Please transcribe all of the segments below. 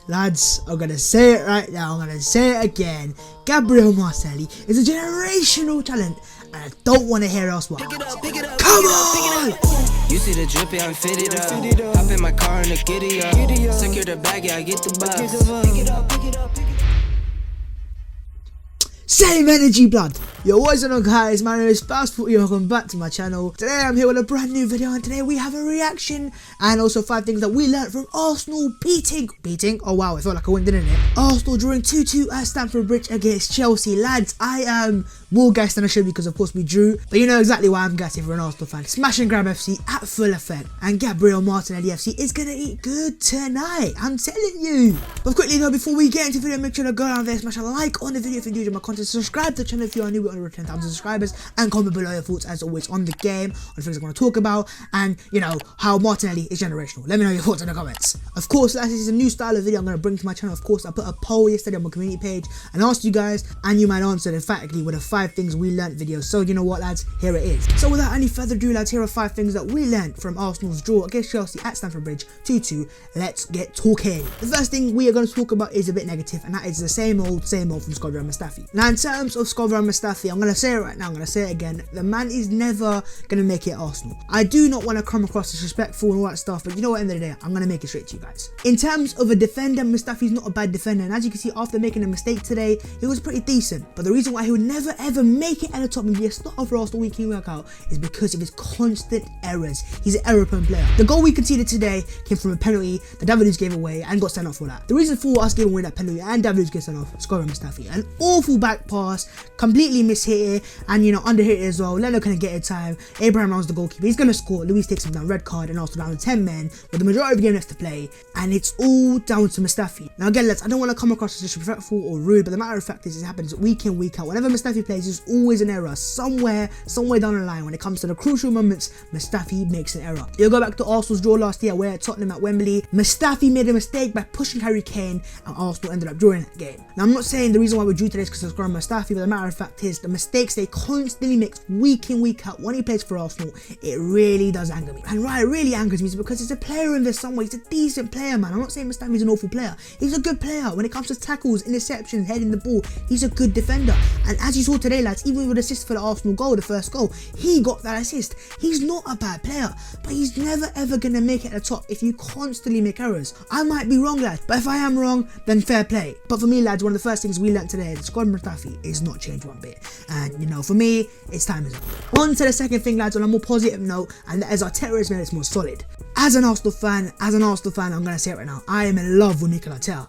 Lads, I'm going to say it right now, I'm going to say it again. Gabriel Martinelli is a generational talent, and I don't want to hear else why. Come on! You see the drippy, I'm fitted up. Hop in my car and the giddy up. Secure the bag, yeah, I get the bus. Pick it up, pick it up, pick it up. Same energy, blood. Yo, what's on, guys? My name is Fast Footy. Welcome back to my channel. Today I'm here with a brand new video, and today we have a reaction and also 5 things that we learned from Arsenal beating. Oh wow, it felt like a win, didn't it? Arsenal drawing 2-2 at Stamford Bridge against Chelsea. Lads, I am more gassed than I should because of course we drew, but you know exactly why I'm gassed if you're an Arsenal fan. Smash and Grab FC at full effect, and Gabriel Martinelli FC is gonna eat good tonight, I'm telling you. But quickly though, before we get into the video, make sure to go down there, smash a like on the video if you enjoyed my content, subscribe to the channel if you are new, under 10,000 subscribers, and comment below your thoughts as always on the game, on the things I want to talk about, and you know how Martinelli is generational. Let me know your thoughts in the comments. Of course, this is a new style of video I'm going to bring to my channel. Of course, I put a poll yesterday on my community page and asked you guys, and you might answer emphatically with a 5 things we learnt video. So you know what, lads, here it is. So without any further ado, lads, here are 5 things that we learnt from Arsenal's draw against Chelsea at Stamford Bridge 2-2. Let's get talking. The first thing we are going to talk about is a bit negative, and that is the same old from Gabriel Mustafi. Now, in terms of Gabriel Mustafi, I'm going to say it right now, I'm going to say it again, the man is never going to make it at Arsenal. I do not want to come across disrespectful and all that stuff, but you know what, at the end of the day, I'm going to make it straight to you guys. In terms of a defender, Mustafi's not a bad defender, and as you can see, after making a mistake today, he was pretty decent. But the reason why he would never ever make it at the top and be a starter for Arsenal week in, week out is because of his constant errors. He's an error-prone player. The goal we conceded today came from a penalty that David Luiz gave away and got sent off for that. The reason for us giving away that penalty and David Luiz getting sent off, Gabriel Mustafi, an awful back pass, completely mishit it, and you know, underhit it as well. Leno couldn't get it time. Abraham runs the goalkeeper. He's gonna score. Luiz takes him down, red card, and also down to 10 men with the majority of the game left to play. And it's all down to Mustafi. Now again, lads, I don't want to come across as disrespectful or rude, but the matter of fact is, it happens week in, week out. Whenever Mustafi plays, there's always an error somewhere down the line. When it comes to the crucial moments, Mustafi makes an error. You'll go back to Arsenal's draw last year, where at Tottenham at Wembley, Mustafi made a mistake by pushing Harry Kane, and Arsenal ended up drawing that game. Now I'm not saying the reason why we drew today is because of Mustafi, but the matter of fact is, the mistakes they constantly make week in, week out when he plays for Arsenal, it really does anger me. And why it really angers me is because he's a player in there somewhere. He's a decent player, man. I'm not saying Mustafi's an awful player. He's a good player. When it comes to tackles, interceptions, heading the ball, he's a good defender. And as you saw today, lads, even with the assist for the Arsenal goal, the first goal, he got that assist. He's not a bad player, but he's never ever gonna make it at the top if you constantly make errors. I might be wrong, lads, but if I am wrong, then fair play. But for me, lads, one of the first things we learned today is Gabriel Mustafi is not changed one bit. And you know, for me, it's time is up. On to the second thing, lads, on a more positive note, and that is our terrorist made us more solid. As an Arsenal fan, I'm gonna say it right now, I am in love with Mikel Arteta.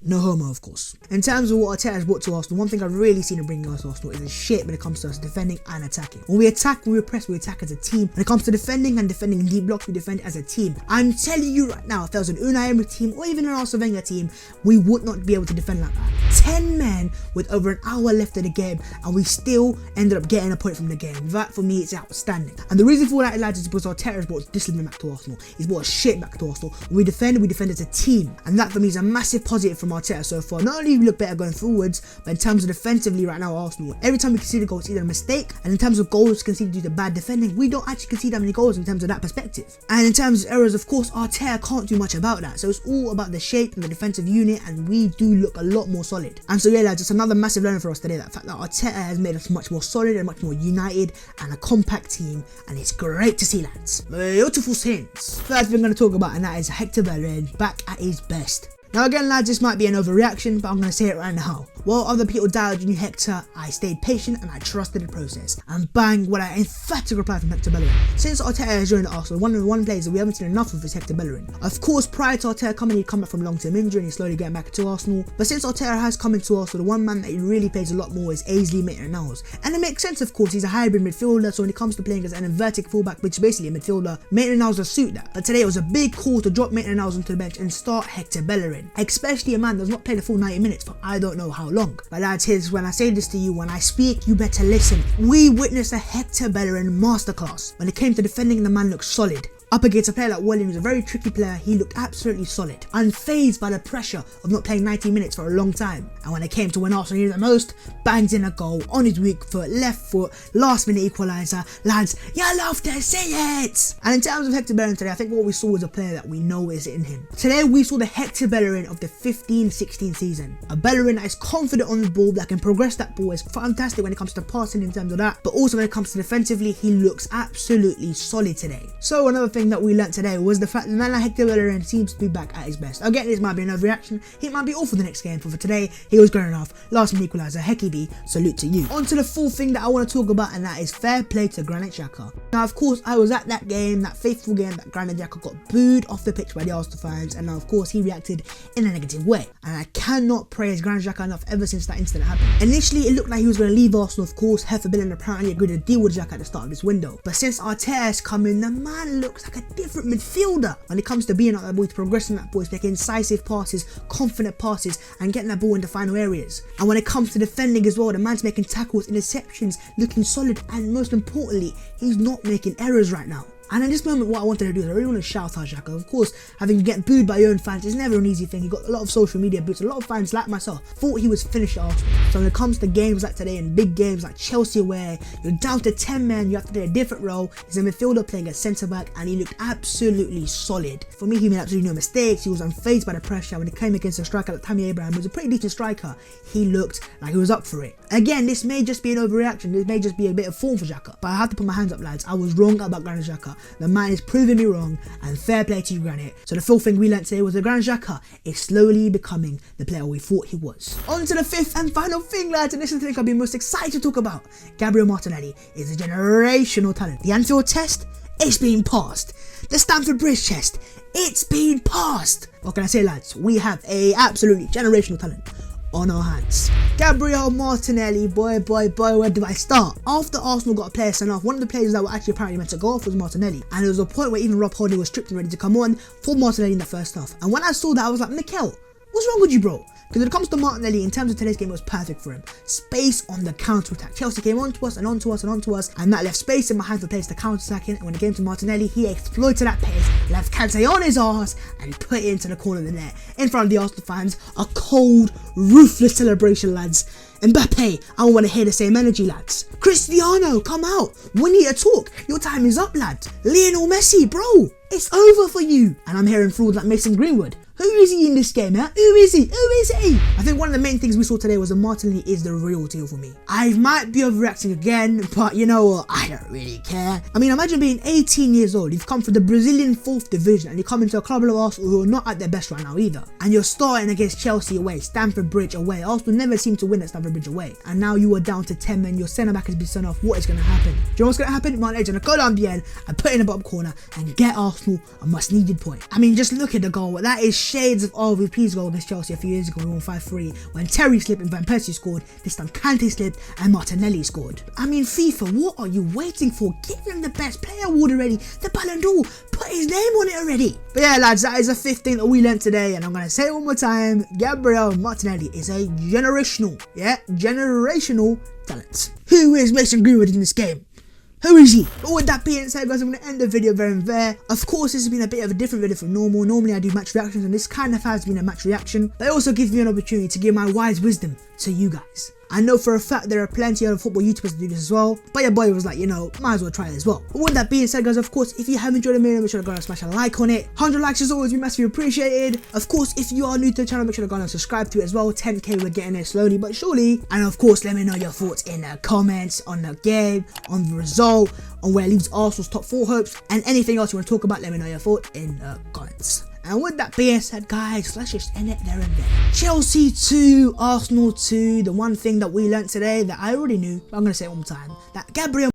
No homo, of course. In terms of what Arteta has brought to Arsenal, one thing I've really seen him bring us to Arsenal is a shit when it comes to us defending and attacking. When we attack, we press, we attack as a team. When it comes to defending and defending in deep blocks, we defend as a team. I'm telling you right now, if there was an Unai Emery team or even an Arsene Wenger team, we would not be able to defend like that. 10 men with over an hour left in the game, and we still ended up getting a point from the game. That for me is outstanding. And the reason for that, lads, is because Arteta has brought discipline back to Arsenal. He's brought shit back to Arsenal. When we defend as a team, and that for me is a massive positive from Arteta so far. Not only do we look better going forwards, but in terms of defensively right now, Arsenal, every time we concede a goal, it's either a mistake, and in terms of goals conceded due to bad defending, we don't actually concede that many goals in terms of that perspective. And in terms of errors, of course, Arteta can't do much about that. So it's all about the shape and the defensive unit, and we do look a lot more solid. And so yeah, lads, it's another massive learning for us today, that fact that Arteta has made us much more solid and much more united and a compact team, and it's great to see, lads. Beautiful scenes. First thing we're going to talk about, and that is Hector Bellerin back at his best. Now again, lads, this might be an overreaction, but I'm going to say it right now. While other people doubted you, Hector, I stayed patient and I trusted the process. And bang, what an emphatic reply from Hector Bellerin. Since Arteta has joined Arsenal, one of the one players that we haven't seen enough of is Hector Bellerin. Of course, prior to Arteta coming, he'd come back from long-term injury and he's slowly getting back into Arsenal. But since Arteta has come into Arsenal, the one man that he really plays a lot more is Ainsley Maitland-Niles. And it makes sense, of course, he's a hybrid midfielder, so when it comes to playing as an inverted fullback, which is basically a midfielder, Maitland-Niles will suit that. But today it was a big call to drop Maitland-Niles onto the bench and start Hector Bellerin. Especially a man that's not played a full 90 minutes for I don't know how long. But lads, here's when I say this to you, when I speak, you better listen. We witnessed a Hector Bellerin masterclass. When it came to defending, the man looked solid. Up against a player like William, who's a very tricky player, he looked absolutely solid, unfazed by the pressure of not playing 90 minutes for a long time. And when it came to when Arsenal needed the most, bangs in a goal on his weak foot, left foot, last minute equaliser. Lads, you love to see it! And in terms of Hector Bellerin today, I think what we saw was a player that we know is in him. Today we saw the Hector Bellerin of the 15-16 season. A Bellerin that is confident on the ball, that can progress that ball, is fantastic when it comes to passing in terms of that, but also when it comes to defensively, he looks absolutely solid today. So another thing that we learnt today was the fact that man like Hector Bellerin seems to be back at his best. Again, this might be an overreaction, he might be awful the next game, but for today, he was good enough. Last minute equaliser, Hecky B, salute to you. On to the full thing that I want to talk about, and that is fair play to Granit Xhaka. Now, of course, I was at that game, that faithful game that Granit Xhaka got booed off the pitch by the Arsenal fans, and now, of course, he reacted in a negative way. And I cannot praise Granit Xhaka enough ever since that incident happened. Initially, it looked like he was going to leave Arsenal, of course. Hector Bellerin apparently agreed to deal with Xhaka at the start of this window. But since Arteta has come in, the man looks like a different midfielder when it comes to being out that ball, to progressing that ball, making incisive passes, confident passes, and getting that ball into final areas. And when it comes to defending as well, the man's making tackles, interceptions, looking solid, and most importantly, he's not making errors right now. And in this moment, what I wanted to do is I really want to shout out Xhaka. Of course, having to get booed by your own fans is never an easy thing. He got a lot of social media boots. A lot of fans like myself thought he was finished at Arsenal. So when it comes to games like today and big games like Chelsea away, you're down to 10 men, you have to play a different role. He's a midfielder playing a centre back, and he looked absolutely solid. For me, he made absolutely no mistakes. He was unfazed by the pressure. When he came against a striker like Tammy Abraham, who was a pretty decent striker, he looked like he was up for it. Again, this may just be an overreaction. This may just be a bit of form for Xhaka. But I have to put my hands up, lads. I was wrong about Granit Xhaka. The man is proving me wrong, and fair play to you, Granit. So the full thing we learnt today was that Granit Xhaka is slowly becoming the player we thought he was. On to the fifth and final thing, lads, and this is the thing I've been most excited to talk about. Gabriel Martinelli is a generational talent. The Anfield test, it's been passed. The Stamford Bridge test, it's been passed. What can I say, lads? We have a absolutely generational talent on our hands. Gabriel Martinelli, boy, where do I start? After Arsenal got a player sent off, one of the players that were actually apparently meant to go off was Martinelli, and there was a point where even Rob Holding was stripped and ready to come on for Martinelli in the first half. And when I saw that, I was like, Mikel, what's wrong with you, bro? Because when it comes to Martinelli, in terms of today's game, it was perfect for him. Space on the counter-attack. Chelsea came onto us and onto us and onto us, and that left space in behind for players to counter-attack in. And when it came to Martinelli, he exploited that pace, left Kante on his arse, and put it into the corner of the net. In front of the Arsenal fans, a cold, ruthless celebration, lads. Mbappe, I want to hear the same energy, lads. Cristiano, come out. We need to talk. Your time is up, lads. Lionel Messi, bro. It's over for you. And I'm hearing frauds like Mason Greenwood. Who is he in this game, huh? Who is he? Who is he? I think one of the main things we saw today was that Martinelli is the real deal for me. I might be overreacting again, but you know what? I don't really care. I mean, imagine being 18 years old. You've come from the Brazilian 4th division, and you come into a club of Arsenal who are not at their best right now either. And you're starting against Chelsea away, Stamford Bridge away. Arsenal never seem to win at Stamford Bridge away. And now you are down to 10 men. Your centre back has been sent off. What is going to happen? Do you know what's going to happen? Martinelli's going to go down the end and put in the bottom corner and get Arsenal a much needed point. I mean, just look at the goal. That is shades of RVP's goal against Chelsea a few years ago. We won 5-3 when Terry slipped and Van Persie scored. This time Kante slipped and Martinelli scored. I mean, FIFA, what are you waiting for? Give him the best player award already. The Ballon d'Or. Put his name on it already. But yeah, lads, that is the 5th thing that we learned today, and I'm going to say it one more time. Gabriel Martinelli is a generational talent. Who is Mason Greenwood in this game? Who is he? But with that being said, guys, I'm going to end the video there. Of course, this has been a bit of a different video from normal. Normally, I do match reactions, and this kind of has been a match reaction. But it also gives me an opportunity to give my wise wisdom to you guys. I know for a fact there are plenty of other football YouTubers to do this as well, but your boy was like, you know, might as well try it as well. But with that being said, guys, of course, if you have enjoyed the video, make sure to go and smash a like on it. 100 likes as always, be massively appreciated. Of course, if you are new to the channel, make sure to go and subscribe to it as well. 10k, we're getting there slowly but surely. And of course, let me know your thoughts in the comments on the game, on the result, on where it leaves Arsenal's top 4 hopes, and anything else you want to talk about, let me know your thoughts in the comments. And with that being said, guys, let's just end it there and there. Chelsea 2, Arsenal 2. The one thing that we learnt today that I already knew, but I'm going to say it one more time, that Gabriel